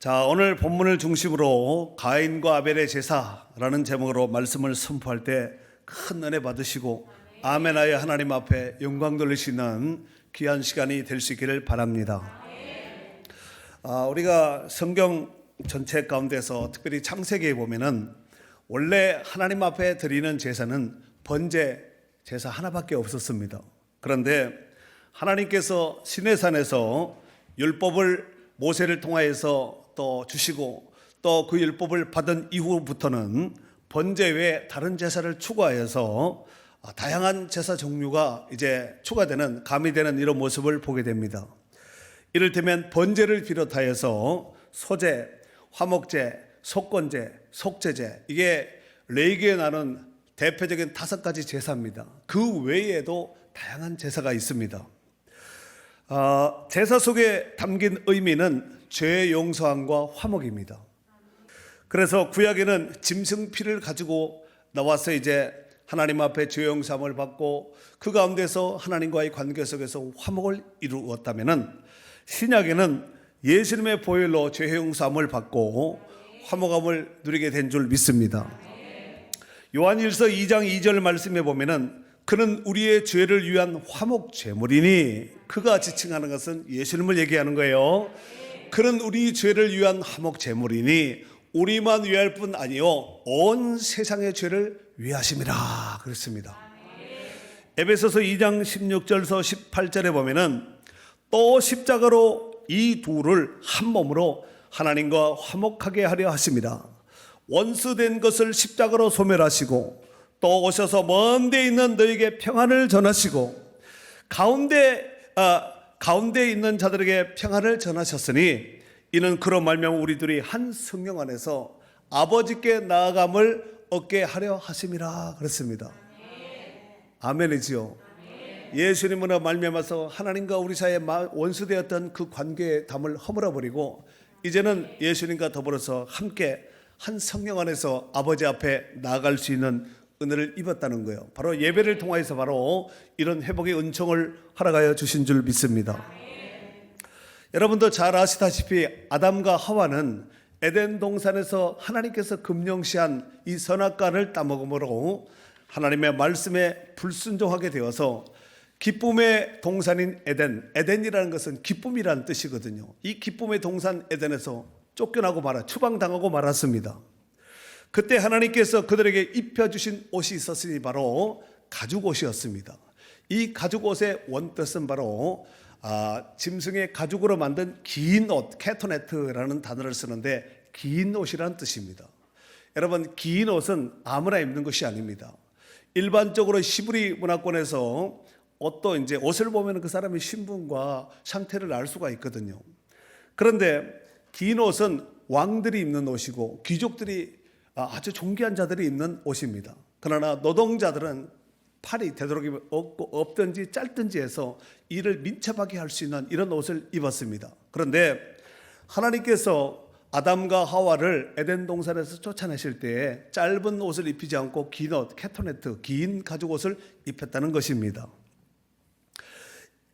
자, 오늘 본문을 중심으로 가인과 아벨의 제사라는 제목으로 말씀을 선포할 때 큰 은혜 받으시고 아멘하여 하나님 앞에 영광 돌릴 수 있는 귀한 시간이 될 수 있기를 바랍니다. 우리가 성경 전체 가운데서 특별히 창세기에 보면은 원래 하나님 앞에 드리는 제사는 번제 제사 하나밖에 없었습니다. 그런데 하나님께서 시내산에서 율법을 모세를 통하여서 또 주시고 또 그 율법을 받은 이후부터는 번제 외에 다른 제사를 추가하여서 다양한 제사 종류가 이제 추가되는, 가미되는 이런 모습을 보게 됩니다. 이를테면 번제를 비롯하여서 소제, 화목제, 속건제, 속죄제, 이게 레위기에 나는 대표적인 5가지 제사입니다. 그 외에도 다양한 제사가 있습니다. 제사 속에 담긴 의미는 죄 용서함과 화목입니다. 그래서 구약에는 짐승피를 가지고 나와서 이제 하나님 앞에 죄 용서함을 받고 그 가운데서 하나님과의 관계 속에서 화목을 이루었다면은 신약에는 예수님의 보혈로 죄 용서함을 받고 화목함을 누리게 된 줄 믿습니다. 요한일서 2장 2절 말씀에 보면은 그는 우리의 죄를 위한 화목 제물이니, 그가 지칭하는 것은 예수님을 얘기하는 거예요. 그는 우리 죄를 위한 화목 제물이니 우리만 위할 뿐 아니요 온 세상의 죄를 위하심이라 그랬습니다. 에베소서 2장 16절서 18절에 보면은 또 십자가로 이 둘을 한 몸으로 하나님과 화목하게 하려 하십니다. 원수된 것을 십자가로 소멸하시고 또 오셔서 먼 데 있는 너에게 평안을 전하시고 가운데 있는 자들에게 평안을 전하셨으니 이는 그로 말미암아 우리들이 한 성령 안에서 아버지께 나아감을 얻게 하려 하심이라 그랬습니다. 아멘이지요. 예수님으로 말미암아서 하나님과 우리 사이에 원수되었던 그 관계의 담을 허물어버리고 이제는 예수님과 더불어서 함께 한 성령 안에서 아버지 앞에 나아갈 수 있는 은혜를 입었다는 거예요. 바로 예배를 통하여서 바로 이런 회복의 은총을 허락하여 주신 줄 믿습니다. 여러분도 잘 아시다시피 아담과 하와는 에덴 동산에서 하나님께서 금령시한 이 선악과를 따먹음으로 하나님의 말씀에 불순종하게 되어서 기쁨의 동산인 에덴이라는 것은 기쁨이라는 뜻이거든요. 이 기쁨의 동산 에덴에서 쫓겨나고 추방당하고 말았습니다. 그때 하나님께서 그들에게 입혀주신 옷이 있었으니 바로 가죽옷이었습니다. 이 가죽옷의 원뜻은 바로 짐승의 가죽으로 만든 긴 옷, 캐토네트라는 단어를 쓰는데 긴 옷이라는 뜻입니다. 여러분, 긴 옷은 아무나 입는 것이 아닙니다. 일반적으로 시브리 문화권에서 이제 옷을 보면 그 사람의 신분과 상태를 알 수가 있거든요. 그런데 긴 옷은 왕들이 입는 옷이고 귀족들이 아주 존귀한 자들이 입는 옷입니다. 그러나 노동자들은 팔이 되도록이면 없든지 짧든지 해서 일을 민첩하게 할 수 있는 이런 옷을 입었습니다. 그런데 하나님께서 아담과 하와를 에덴 동산에서 쫓아내실 때에 짧은 옷을 입히지 않고 긴 옷, 캐토네트, 긴 가죽 옷을 입혔다는 것입니다.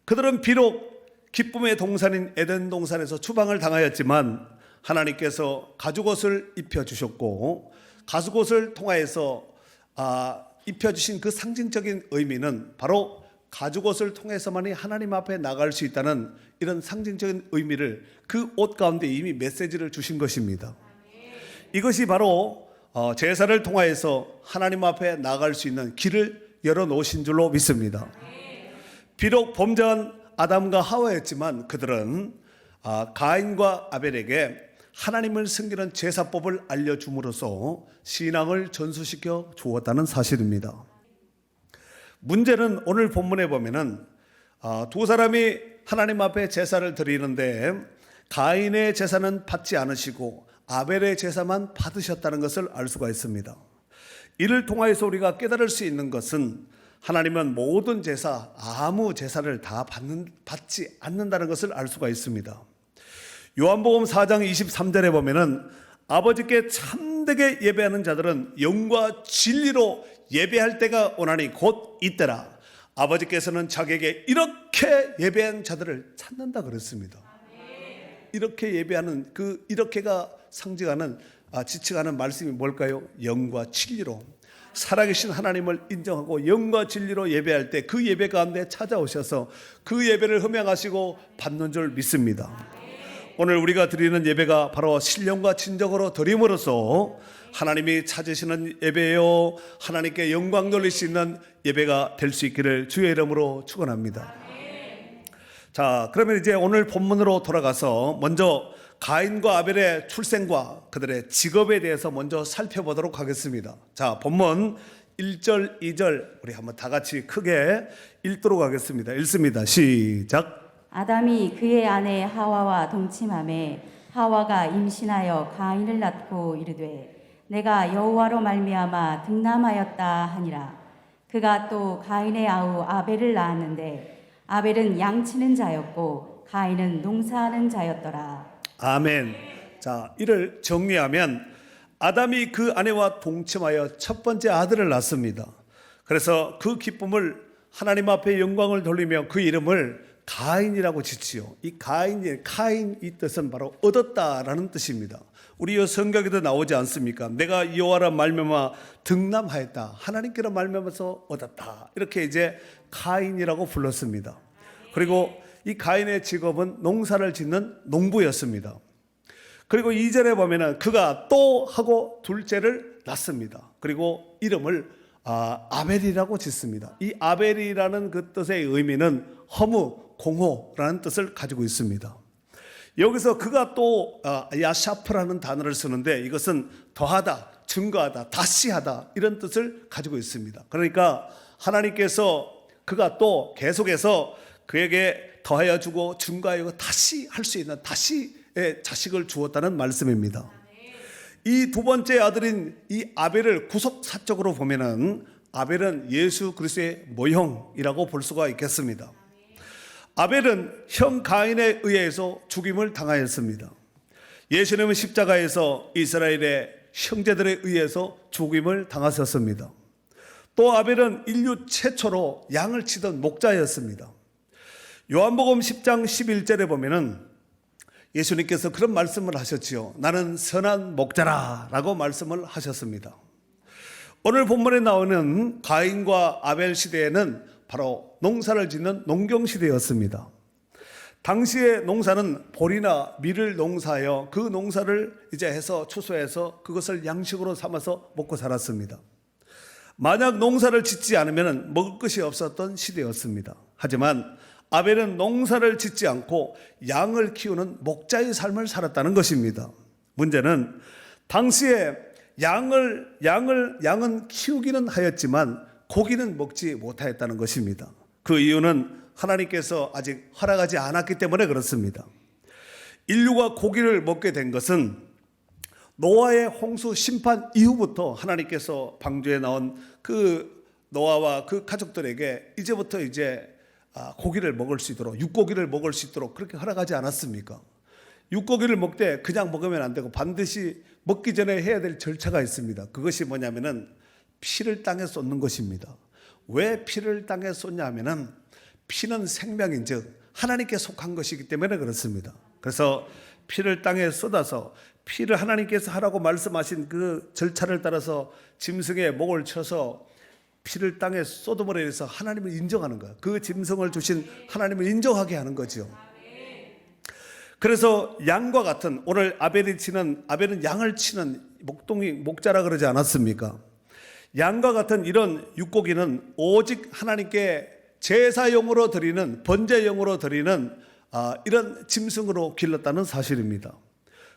그들은 비록 기쁨의 동산인 에덴 동산에서 추방을 당하였지만 하나님께서 가죽옷을 입혀주셨고 가죽옷을 통하여서 입혀주신 그 상징적인 의미는 바로 가죽옷을 통해서만이 하나님 앞에 나갈 수 있다는 이런 상징적인 의미를 그 옷 가운데 이미 메시지를 주신 것입니다. 이것이 바로 제사를 통하여서 하나님 앞에 나갈 수 있는 길을 열어놓으신 줄로 믿습니다. 비록 범죄한 아담과 하와였지만 그들은 가인과 아벨에게 하나님을 섬기는 제사법을 알려줌으로써 신앙을 전수시켜 주었다는 사실입니다. 문제는 오늘 본문에 보면은 두 사람이 하나님 앞에 제사를 드리는데 가인의 제사는 받지 않으시고 아벨의 제사만 받으셨다는 것을 알 수가 있습니다. 이를 통하여서 우리가 깨달을 수 있는 것은 하나님은 모든 제사, 아무 제사를 다 받지 않는다는 것을 알 수가 있습니다. 요한복음 4장 23절에 보면은 아버지께 참되게 예배하는 자들은 영과 진리로 예배할 때가 오나니 곧 이때라. 아버지께서는 자기에게 이렇게 예배한 자들을 찾는다 그랬습니다. 이렇게 예배하는 그 이렇게가 상징하는 지칭하는 말씀이 뭘까요? 영과 진리로 살아계신 하나님을 인정하고 영과 진리로 예배할 때 그 예배 가운데 찾아오셔서 그 예배를 흠양하시고 받는 줄 믿습니다. 오늘 우리가 드리는 예배가 바로 신령과 진정으로 드림으로써 하나님이 찾으시는 예배요, 하나님께 영광 돌릴 수 있는 예배가 될 수 있기를 주의 이름으로 축원합니다. 자, 그러면 이제 오늘 본문으로 돌아가서 먼저 가인과 아벨의 출생과 그들의 직업에 대해서 먼저 살펴보도록 하겠습니다. 자, 본문 1절, 2절 우리 한번 다 같이 크게 읽도록 하겠습니다. 읽습니다. 시작. 아담이 그의 아내 하와와 동침하매 하와가 임신하여 가인을 낳고 이르되 내가 여호와로 말미암아 득남하였다 하니라. 그가 또 가인의 아우 아벨을 낳았는데 아벨은 양치는 자였고 가인은 농사하는 자였더라. 아멘. 자, 이를 정리하면 아담이 그 아내와 동침하여 첫 번째 아들을 낳습니다. 그래서 그 기쁨을 하나님 앞에 영광을 돌리며 그 이름을 가인이라고 짓지요. 이 카인 이 뜻은 바로 얻었다라는 뜻입니다. 우리 성경에도 나오지 않습니까? 내가 여호와라 말미암아 득남하였다. 하나님께로 말미암아서 얻었다. 이렇게 이제 가인이라고 불렀습니다. 그리고 이 가인의 직업은 농사를 짓는 농부였습니다. 그리고 2절에 보면은 그가 또 하고 둘째를 낳습니다. 그리고 이름을 아벨이라고 짓습니다. 이 아벨이라는 그 뜻의 의미는 허무, 공허라는 뜻을 가지고 있습니다. 여기서 그가 또 야샤프라는 단어를 쓰는데 이것은 더하다, 증거하다, 다시 하다 이런 뜻을 가지고 있습니다. 그러니까 하나님께서 그가 또 계속해서 그에게 더하여 주고 증거하여 다시 할 수 있는 다시의 자식을 주었다는 말씀입니다. 이 두 번째 아들인 이 아벨을 구속사적으로 보면은 아벨은 예수 그리스도의 모형이라고 볼 수가 있겠습니다. 아벨은 형 가인에 의해서 죽임을 당하였습니다. 예수님은 십자가에서 이스라엘의 형제들에 의해서 죽임을 당하셨습니다. 또 아벨은 인류 최초로 양을 치던 목자였습니다. 요한복음 10장 11절에 보면은 예수님께서 그런 말씀을 하셨지요. 나는 선한 목자라 라고 말씀을 하셨습니다. 오늘 본문에 나오는 가인과 아벨 시대에는 바로 농사를 짓는 농경 시대였습니다. 당시의 농사는 보리나 밀을 농사하여 그 농사를 이제 해서 추수해서 그것을 양식으로 삼아서 먹고 살았습니다. 만약 농사를 짓지 않으면 먹을 것이 없었던 시대였습니다. 하지만 아벨은 농사를 짓지 않고 양을 키우는 목자의 삶을 살았다는 것입니다. 문제는 당시에 양은 키우기는 하였지만 고기는 먹지 못하였다는 것입니다. 그 이유는 하나님께서 아직 허락하지 않았기 때문에 그렇습니다. 인류가 고기를 먹게 된 것은 노아의 홍수 심판 이후부터 하나님께서 방주에 나온 그 노아와 그 가족들에게 이제부터 이제 고기를 먹을 수 있도록 육고기를 먹을 수 있도록 그렇게 허락하지 않았습니까? 육고기를 먹되 그냥 먹으면 안 되고 반드시 먹기 전에 해야 될 절차가 있습니다. 그것이 뭐냐면은 피를 땅에 쏟는 것입니다. 왜 피를 땅에 쏟냐 하면은 피는 생명인즉 하나님께 속한 것이기 때문에 그렇습니다. 그래서 피를 땅에 쏟아서 피를 하나님께서 하라고 말씀하신 그 절차를 따라서 짐승의 목을 쳐서 피를 땅에 쏟음으로 해서 하나님을 인정하는 거예요. 그 짐승을 주신 하나님을 인정하게 하는 거죠. 그래서 양과 같은 오늘 아벨은 양을 치는 목자라 그러지 않았습니까? 양과 같은 이런 육고기는 오직 하나님께 제사용으로 드리는 번제용으로 드리는 이런 짐승으로 길렀다는 사실입니다.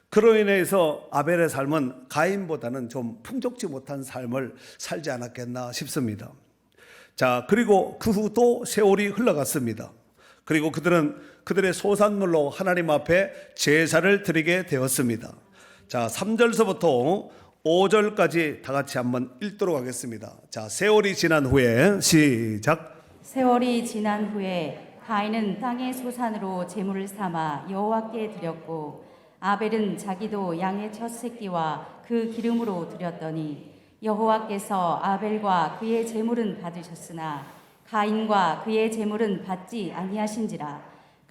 그로 인해서 아벨의 삶은 가인보다는 좀 풍족지 못한 삶을 살지 않았겠나 싶습니다. 자, 그리고 그 후 또 세월이 흘러갔습니다. 그리고 그들의 소산물로 하나님 앞에 제사를 드리게 되었습니다. 자, 3절서부터 5절까지 다 같이 한번 읽도록 하겠습니다. 자, 세월이 지난 후에 시작. 세월이 지난 후에 가인은 땅의 소산으로 제물을 삼아 여호와께 드렸고 아벨은 자기도 양의 첫 새끼와 그 기름으로 드렸더니 여호와께서 아벨과 그의 제물은 받으셨으나 가인과 그의 제물은 받지 아니하신지라.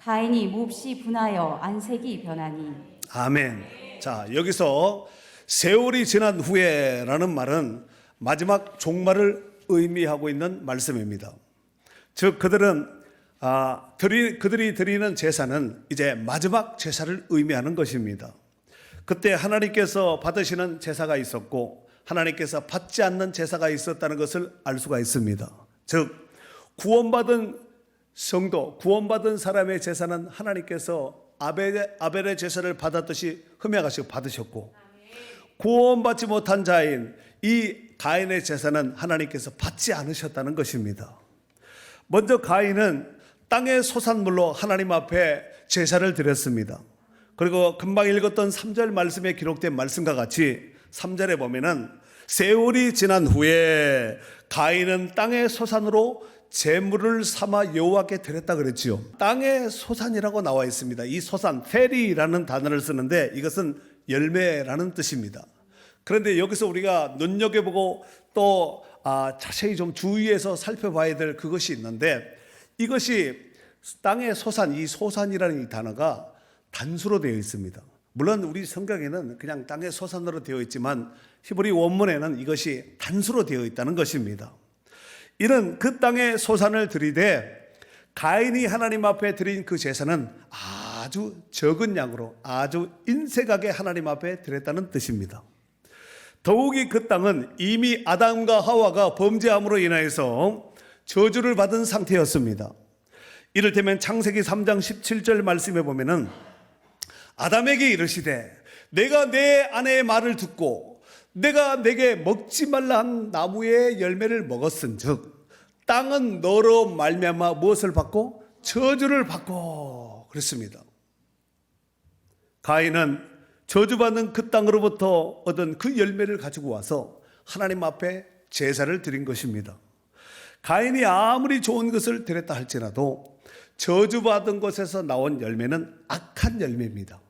가인이 몹시 분하여 안색이 변하니. 아멘. 자, 여기서 세월이 지난 후에라는 말은 마지막 종말을 의미하고 있는 말씀입니다. 즉 그들이 드리는 제사는 이제 마지막 제사를 의미하는 것입니다. 그때 하나님께서 받으시는 제사가 있었고 하나님께서 받지 않는 제사가 있었다는 것을 알 수가 있습니다. 즉 구원받은 성도, 구원받은 사람의 제사는 하나님께서 아벨의 제사를 받았듯이 흠양하시고 받으셨고, 구원받지 못한 자인 이 가인의 제사는 하나님께서 받지 않으셨다는 것입니다. 먼저 가인은 땅의 소산물로 하나님 앞에 제사를 드렸습니다. 그리고 금방 읽었던 3절 말씀에 기록된 말씀과 같이 3절에 보면은 세월이 지난 후에 가인은 땅의 소산으로 제물을 삼아 여호와께 드렸다 그랬지요. 땅의 소산이라고 나와 있습니다. 이 소산, 페리라는 단어를 쓰는데 이것은 열매라는 뜻입니다. 그런데 여기서 우리가 눈여겨보고 또 자세히 좀 주의해서 살펴봐야 될 그것이 있는데, 이것이 땅의 소산, 이 소산이라는 이 단어가 단수로 되어 있습니다. 물론 우리 성경에는 그냥 땅의 소산으로 되어 있지만 히브리 원문에는 이것이 단수로 되어 있다는 것입니다. 이는 그 땅의 소산을 드리되 가인이 하나님 앞에 드린 그 제사는 아주 적은 양으로 아주 인색하게 하나님 앞에 드렸다는 뜻입니다. 더욱이 그 땅은 이미 아담과 하와가 범죄함으로 인하여서 저주를 받은 상태였습니다. 이를테면 창세기 3장 17절 말씀에 보면은 아담에게 이르시되 내가 내 아내의 말을 듣고 내가 내게 먹지 말라 한 나무의 열매를 먹었은즉 땅은 너로 말미암아 무엇을 받고? 저주를 받고 그랬습니다. 가인은 저주받는 그 땅으로부터 얻은 그 열매를 가지고 와서 하나님 앞에 제사를 드린 것입니다. 가인이 아무리 좋은 것을 드렸다 할지라도 저주받은 것에서 나온 열매는 악한 열매입니다.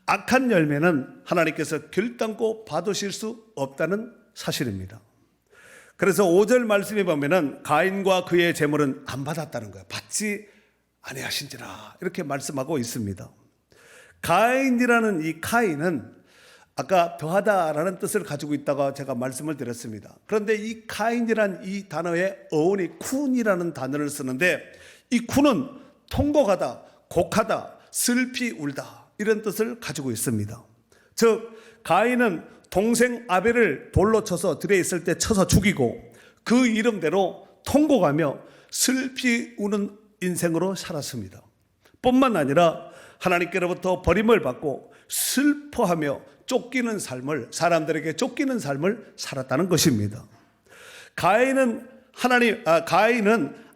악한 열매는 하나님께서 결단코 받으실 수 없다는 사실입니다. 그래서 5절 말씀에 보면은 가인과 그의 재물은 안 받았다는 거예요. 받지 아니하신지라 이렇게 말씀하고 있습니다. 가인이라는 이 카인은 아까 더하다라는 뜻을 가지고 있다가 제가 말씀을 드렸습니다. 그런데 이 카인이란 이 단어의 어원이 쿤이라는 단어를 쓰는데 이 쿤은 통곡하다, 곡하다, 슬피 울다 이런 뜻을 가지고 있습니다. 즉 가인은 동생 아벨을 돌로 쳐서 들에 있을 때 쳐서 죽이고 그 이름대로 통곡하며 슬피 우는 인생으로 살았습니다. 뿐만 아니라 하나님께로부터 버림을 받고 슬퍼하며 쫓기는 삶을, 사람들에게 쫓기는 삶을 살았다는 것입니다. 가인은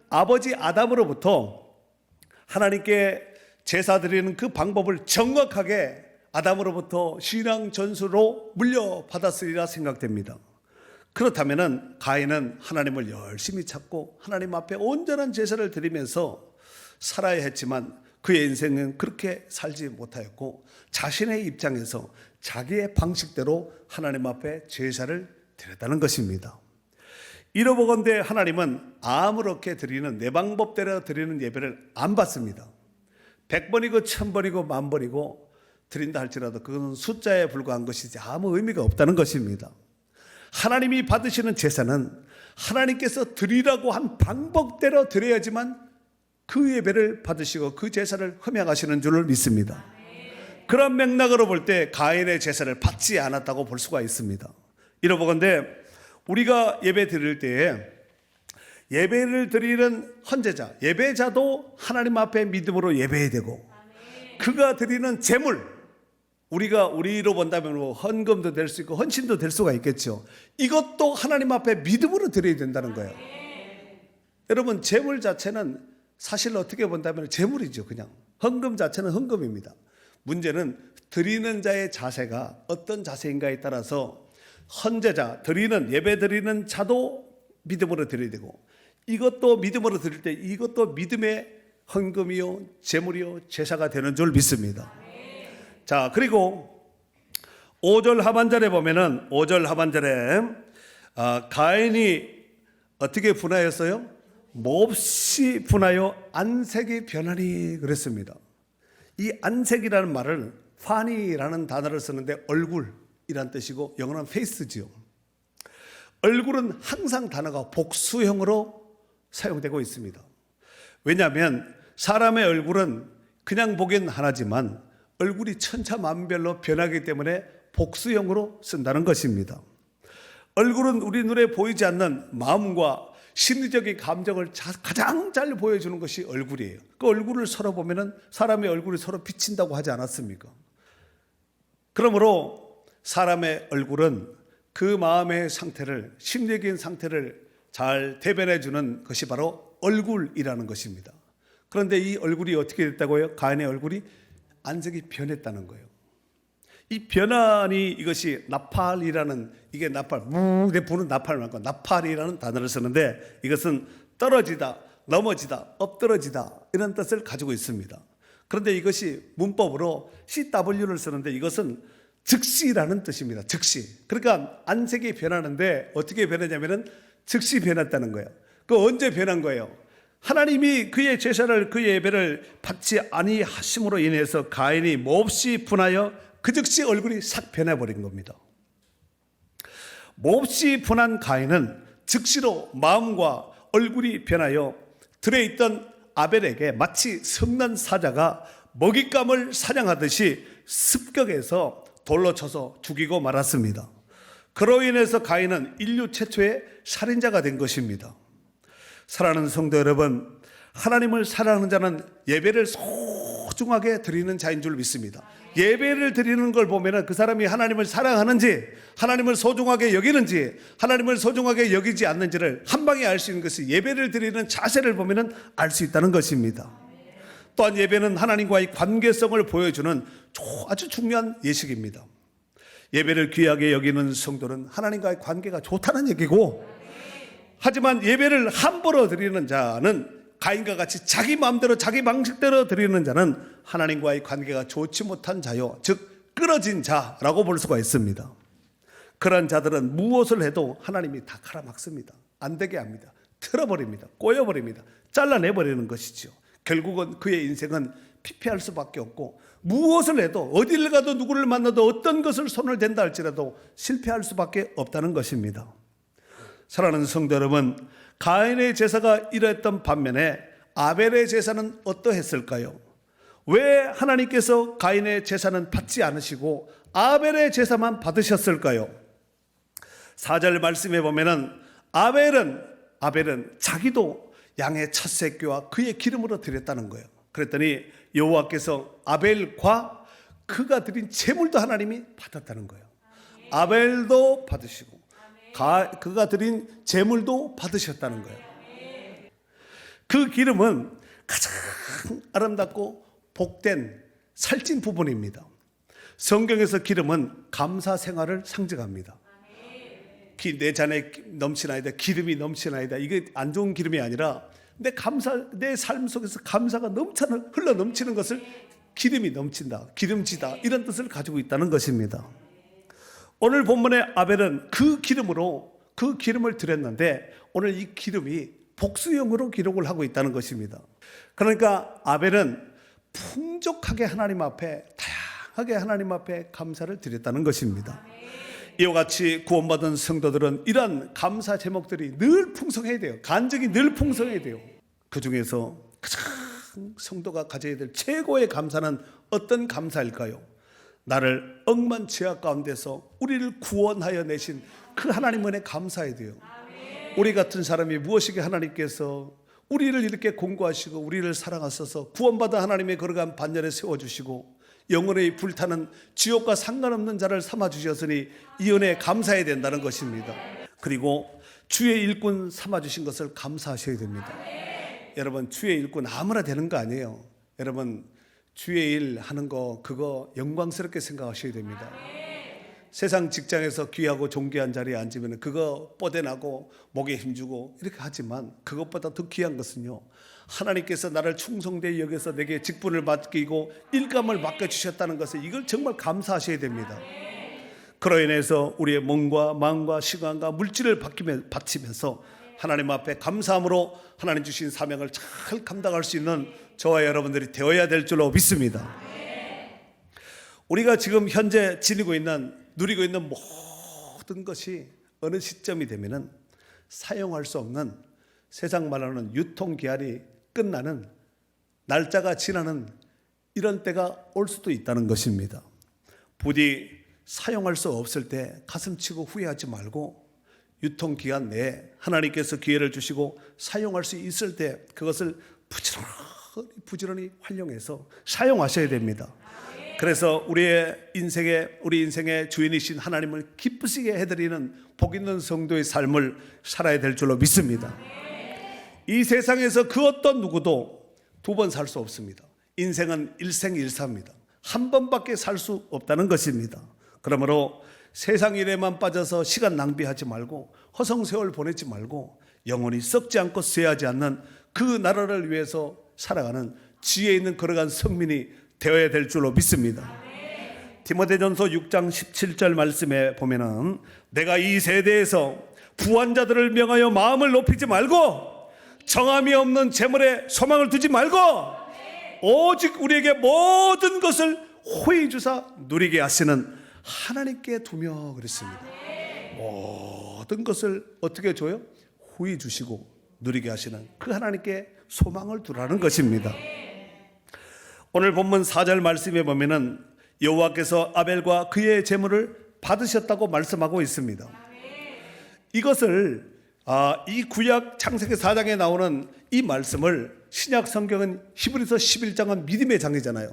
아버지 아담으로부터 하나님께 제사 드리는 그 방법을 정확하게 아담으로부터 신앙 전수로 물려받았으리라 생각됩니다. 그렇다면 가인은 하나님을 열심히 찾고 하나님 앞에 온전한 제사를 드리면서 살아야 했지만 그의 인생은 그렇게 살지 못하였고 자신의 입장에서 자기의 방식대로 하나님 앞에 제사를 드렸다는 것입니다. 이러보건대 하나님은 아무렇게 드리는 내 방법대로 드리는 예배를 안 받습니다. 100번이고 1000번이고 10,000번이고 드린다 할지라도 그것은 숫자에 불과한 것이지 아무 의미가 없다는 것입니다. 하나님이 받으시는 제사는 하나님께서 드리라고 한 방법대로 드려야지만 그 예배를 받으시고 그 제사를 흠양하시는 줄을 믿습니다. 그런 맥락으로 볼 때 가인의 제사를 받지 않았다고 볼 수가 있습니다. 이러보건대 우리가 예배 드릴 때에 예배를 드리는 헌제자, 예배자도 하나님 앞에 믿음으로 예배해야 되고 그가 드리는 제물, 우리가 우리로 본다면 뭐 헌금도 될 수 있고 헌신도 될 수가 있겠죠. 이것도 하나님 앞에 믿음으로 드려야 된다는 거예요. 여러분 제물 자체는 사실 어떻게 본다면 제물이죠. 그냥 헌금 자체는 헌금입니다. 문제는 드리는 자의 자세가 어떤 자세인가에 따라서 헌제자, 드리는 예배 드리는 자도 믿음으로 드려야 되고 이것도 믿음으로 드릴 때 이것도 믿음의 헌금이요 제물이요 제사가 되는 줄 믿습니다. 자, 그리고 5절 하반절에 보면은 5절 하반절에 가인이 어떻게 분하였어요? 몹시 분하여 안색이 변하니 그랬습니다. 이 안색이라는 말을 funny라는 단어를 쓰는데 얼굴이란 뜻이고 영어는 face지요. 얼굴은 항상 단어가 복수형으로 사용되고 있습니다. 왜냐하면 사람의 얼굴은 그냥 보기엔 하나지만 얼굴이 천차만별로 변하기 때문에 복수형으로 쓴다는 것입니다. 얼굴은 우리 눈에 보이지 않는 마음과 심리적인 감정을 가장 잘 보여주는 것이 얼굴이에요. 그 얼굴을 서로 보면은 사람의 얼굴이 서로 비친다고 하지 않았습니까? 그러므로 사람의 얼굴은 그 마음의 상태를, 심리적인 상태를 잘 대변해 주는 것이 바로 얼굴이라는 것입니다. 그런데 이 얼굴이 어떻게 됐다고요? 가인의 얼굴이 안색이 변했다는 거예요. 이 변환이 이것이 나팔이라는, 이게 나팔, 무대 부는 나팔 말고 나팔이라는 단어를 쓰는데 이것은 떨어지다, 넘어지다, 엎드러지다 이런 뜻을 가지고 있습니다. 그런데 이것이 문법으로 CW를 쓰는데 이것은 즉시라는 뜻입니다. 즉시. 그러니까 안색이 변하는데 어떻게 변하냐면은 즉시 변했다는 거예요. 그 언제 변한 거예요? 하나님이 그의 제사를, 그의 예배를 받지 아니하심으로 인해서 가인이 몹시 분하여 그 즉시 얼굴이 싹 변해버린 겁니다. 몹시 분한 가인은 즉시로 마음과 얼굴이 변하여 들에 있던 아벨에게 마치 성난 사자가 먹잇감을 사냥하듯이 습격해서 돌로 쳐서 죽이고 말았습니다. 그로 인해서 가인은 인류 최초의 살인자가 된 것입니다. 사랑하는 성도 여러분, 하나님을 사랑하는 자는 예배를 소중하게 드리는 자인 줄 믿습니다. 예배를 드리는 걸 보면 그 사람이 하나님을 사랑하는지, 하나님을 소중하게 여기는지, 하나님을 소중하게 여기지 않는지를 한 방에 알 수 있는 것이 예배를 드리는 자세를 보면 알 수 있다는 것입니다. 또한 예배는 하나님과의 관계성을 보여주는 아주 중요한 예식입니다. 예배를 귀하게 여기는 성도는 하나님과의 관계가 좋다는 얘기고, 하지만 예배를 함부로 드리는 자는, 가인과 같이 자기 마음대로 자기 방식대로 드리는 자는 하나님과의 관계가 좋지 못한 자요, 즉 끊어진 자라고 볼 수가 있습니다. 그런 자들은 무엇을 해도 하나님이 다 갈아막습니다. 안 되게 합니다. 틀어버립니다. 꼬여버립니다. 잘라내버리는 것이죠. 결국은 그의 인생은 피폐할 수밖에 없고, 무엇을 해도 어디를 가도 누구를 만나도 어떤 것을 손을 댄다 할지라도 실패할 수밖에 없다는 것입니다. 사랑하는 성도 여러분, 가인의 제사가 이러했던 반면에 아벨의 제사는 어떠했을까요? 왜 하나님께서 가인의 제사는 받지 않으시고 아벨의 제사만 받으셨을까요? 4절 말씀에 보면은 아벨은 자기도 양의 첫 새끼와 그의 기름으로 드렸다는 거예요. 그랬더니 여호와께서 아벨과 그가 드린 제물도 하나님이 받았다는 거예요. 아벨도 받으시고 그가 드린 제물도 받으셨다는 거예요. 그 기름은 가장 아름답고 복된 살찐 부분입니다. 성경에서 기름은 감사 생활을 상징합니다. 내 잔에 넘치나이다, 기름이 넘치나이다, 이게 안 좋은 기름이 아니라 내 삶 속에서 감사가 흘러 넘치는 것을 기름이 넘친다, 기름지다, 이런 뜻을 가지고 있다는 것입니다. 오늘 본문의 아벨은 그 기름을 드렸는데 오늘 이 기름이 복수형으로 기록을 하고 있다는 것입니다. 그러니까 아벨은 풍족하게 하나님 앞에, 다양하게 하나님 앞에 감사를 드렸다는 것입니다. 이와 같이 구원받은 성도들은 이러한 감사 제목들이 늘 풍성해야 돼요. 간증이 늘 풍성해야 돼요. 그 중에서 가장 성도가 가져야 될 최고의 감사는 어떤 감사일까요? 나를 억만 죄악 가운데서 우리를 구원하여 내신 그 하나님 은혜 감사해야 돼요. 우리 같은 사람이 무엇이게 하나님께서 우리를 이렇게 공고하시고 우리를 사랑하셔서 구원받아 하나님의 거룩한 반열에 세워주시고 영혼의 불타는 지옥과 상관없는 자를 삼아주셨으니 이 은혜에 감사해야 된다는 것입니다. 그리고 주의 일꾼 삼아주신 것을 감사하셔야 됩니다. 여러분, 주의 일꾼 아무나 되는 거 아니에요. 여러분, 주의 일 하는 거 그거 영광스럽게 생각하셔야 됩니다. 세상 직장에서 귀하고 존귀한 자리에 앉으면 그거 뽀대나고 목에 힘주고 이렇게 하지만 그것보다 더 귀한 것은요, 하나님께서 나를 충성되이 여겨서 내게 직분을 맡기고 일감을 맡겨주셨다는 것을, 이걸 정말 감사하셔야 됩니다. 그로 인해서 우리의 몸과 마음과 시간과 물질을 바치면서 하나님 앞에 감사함으로 하나님 주신 사명을 잘 감당할 수 있는 저와 여러분들이 되어야 될 줄로 믿습니다. 우리가 지금 현재 누리고 있는 모든 것이 어느 시점이 되면은 사용할 수 없는, 세상 말하는 유통기한이 끝나는, 날짜가 지나는 이런 때가 올 수도 있다는 것입니다. 부디 사용할 수 없을 때 가슴치고 후회하지 말고, 유통기한 내에 하나님께서 기회를 주시고 사용할 수 있을 때 그것을 부지런히 활용해서 사용하셔야 됩니다. 그래서 우리 인생의 주인이신 하나님을 기쁘시게 해드리는 복 있는 성도의 삶을 살아야 될 줄로 믿습니다. 이 세상에서 그 어떤 누구도 두 번 살 수 없습니다. 인생은 일생일사입니다. 한 번밖에 살 수 없다는 것입니다. 그러므로 세상 일에만 빠져서 시간 낭비하지 말고, 허송세월 보내지 말고, 영원히 썩지 않고 쇠하지 않는 그 나라를 위해서 살아가는 지혜 있는 걸어간 성민이 되어야 될 줄로 믿습니다. 디모데전서 6장 17절 말씀에 보면은, 내가 이 세대에서 부한 자들을 명하여 마음을 높이지 말고 정함이 없는 재물에 소망을 두지 말고 오직 우리에게 모든 것을 호의 주사 누리게 하시는 하나님께 두며 그랬습니다. 모든 것을 어떻게 줘요? 호의 주시고 누리게 하시는 그 하나님께 소망을 두라는 것입니다. 오늘 본문 4절 말씀에 보면은 여호와께서 아벨과 그의 제물을 받으셨다고 말씀하고 있습니다. 이것을 이 구약 창세기 4장에 나오는 이 말씀을 신약 성경은 히브리서 11장은 믿음의 장이잖아요.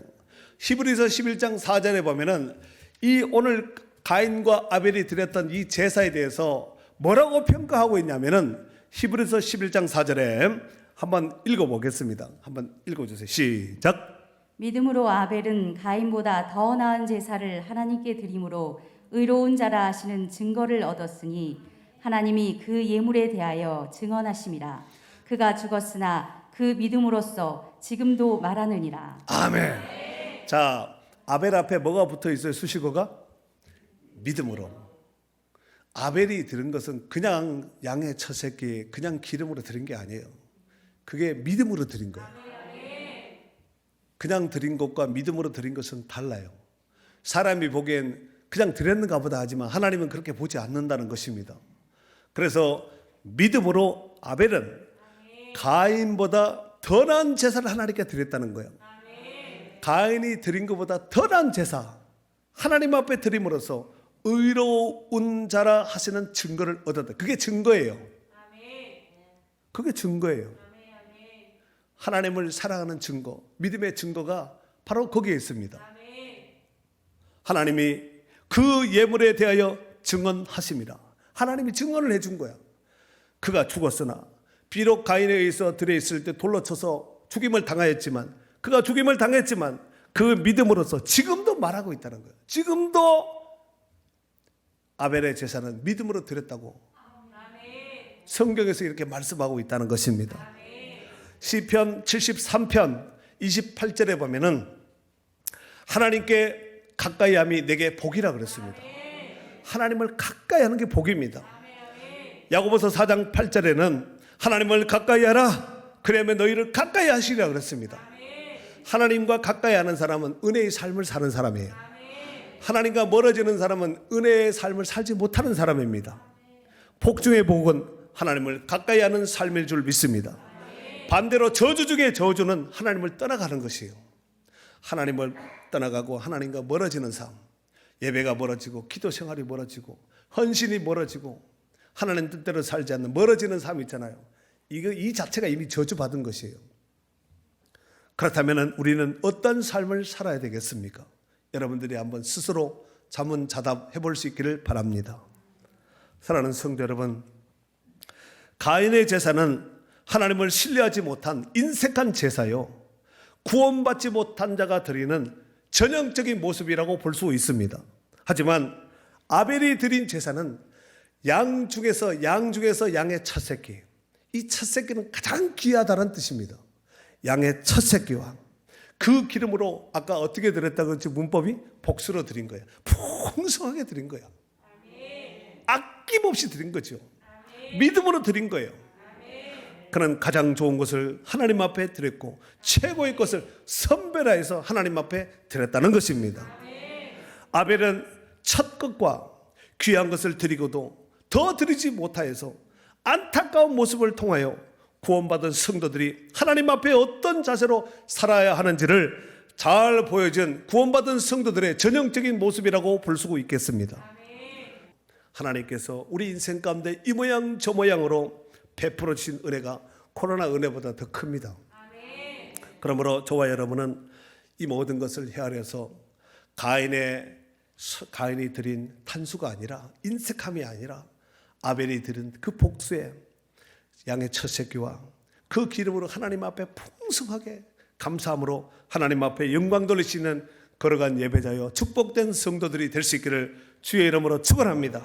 히브리서 11장 4절에 보면은 이 오늘 가인과 아벨이 드렸던 이 제사에 대해서 뭐라고 평가하고 있냐면은 히브리서 11장 4절에 한번 읽어보겠습니다. 한번 읽어주세요. 시작. 믿음으로 아벨은 가인보다 더 나은 제사를 하나님께 드림으로 의로운 자라 하시는 증거를 얻었으니 하나님이 그 예물에 대하여 증언하심이라. 그가 죽었으나 그 믿음으로써 지금도 말하느니라. 아멘. 자, 아벨 앞에 뭐가 붙어 있어요? 수식어가? 믿음으로. 아벨이 드린 것은 그냥 양의 첫 새끼 그냥 기름으로 드린 게 아니에요. 그게 믿음으로 드린 거예요. 그냥 드린 것과 믿음으로 드린 것은 달라요. 사람이 보기엔 그냥 드렸는가 보다 하지만 하나님은 그렇게 보지 않는다는 것입니다. 그래서 믿음으로 아벨은 가인보다 더 나은 제사를 하나님께 드렸다는 거예요. 가인이 드린 것보다 더 나은 제사 하나님 앞에 드림으로써 의로운 자라 하시는 증거를 얻었다. 그게 증거예요. 그게 증거예요. 하나님을 사랑하는 증거, 믿음의 증거가 바로 거기에 있습니다. 하나님이 그 예물에 대하여 증언하십니다. 하나님이 증언을 해준 거야. 그가 죽었으나 비록 가인에 의해서 들에 있을 때 돌로 쳐서 죽임을 당하였지만, 그가 죽임을 당했지만 그 믿음으로써 지금도 말하고 있다는 거예요. 지금도 아벨의 제사는 믿음으로 드렸다고 성경에서 이렇게 말씀하고 있다는 것입니다. 시편 73편 28절에 보면은 하나님께 가까이함이 내게 복이라 그랬습니다. 하나님을 가까이 하는 게 복입니다. 야고보서 4장 8절에는 하나님을 가까이 하라 그러면 너희를 가까이 하시리라 그랬습니다. 하나님과 가까이 하는 사람은 은혜의 삶을 사는 사람이에요. 하나님과 멀어지는 사람은 은혜의 삶을 살지 못하는 사람입니다. 복 중의 복은 하나님을 가까이 하는 삶일 줄 믿습니다. 반대로 저주 중에 저주는 하나님을 떠나가는 것이에요. 하나님을 떠나가고 하나님과 멀어지는 삶, 예배가 멀어지고 기도 생활이 멀어지고 헌신이 멀어지고 하나님 뜻대로 살지 않는 멀어지는 삶 있잖아요. 이 자체가 이미 저주받은 것이에요. 그렇다면 우리는 어떤 삶을 살아야 되겠습니까? 여러분들이 한번 스스로 자문자답해 볼 수 있기를 바랍니다. 사랑하는 성도 여러분, 가인의 제사는 하나님을 신뢰하지 못한 인색한 제사요, 구원받지 못한 자가 드리는 전형적인 모습이라고 볼 수 있습니다. 하지만 아벨이 드린 제사는 양 중에서 양의 첫 새끼, 이 첫 새끼는 가장 귀하다는 뜻입니다. 양의 첫 새끼와 그 기름으로 아까 어떻게 드렸다고 했지? 문법이 복수로 드린 거예요. 풍성하게 드린 거예요. 아낌없이 드린 거죠. 믿음으로 드린 거예요. 그는 가장 좋은 것을 하나님 앞에 드렸고 최고의 것을 선별하여서 하나님 앞에 드렸다는 것입니다. 아벨은 첫 것과 귀한 것을 드리고도 더 드리지 못하여서 안타까운 모습을 통하여 구원받은 성도들이 하나님 앞에 어떤 자세로 살아야 하는지를 잘 보여준 구원받은 성도들의 전형적인 모습이라고 볼 수 있겠습니다. 하나님께서 우리 인생 가운데 이 모양 저 모양으로 베풀어 주신 은혜가 코로나 은혜보다 더 큽니다. 그러므로 저와 여러분은 이 모든 것을 헤아려서 가인이 드린 탄수가 아니라, 인색함이 아니라 아벨이 드린 그 복수의 양의 첫 새끼와 그 기름으로 하나님 앞에 풍성하게 감사함으로 하나님 앞에 영광 돌리시는 걸어간 예배자여 축복된 성도들이 될 수 있기를 주의 이름으로 축원합니다.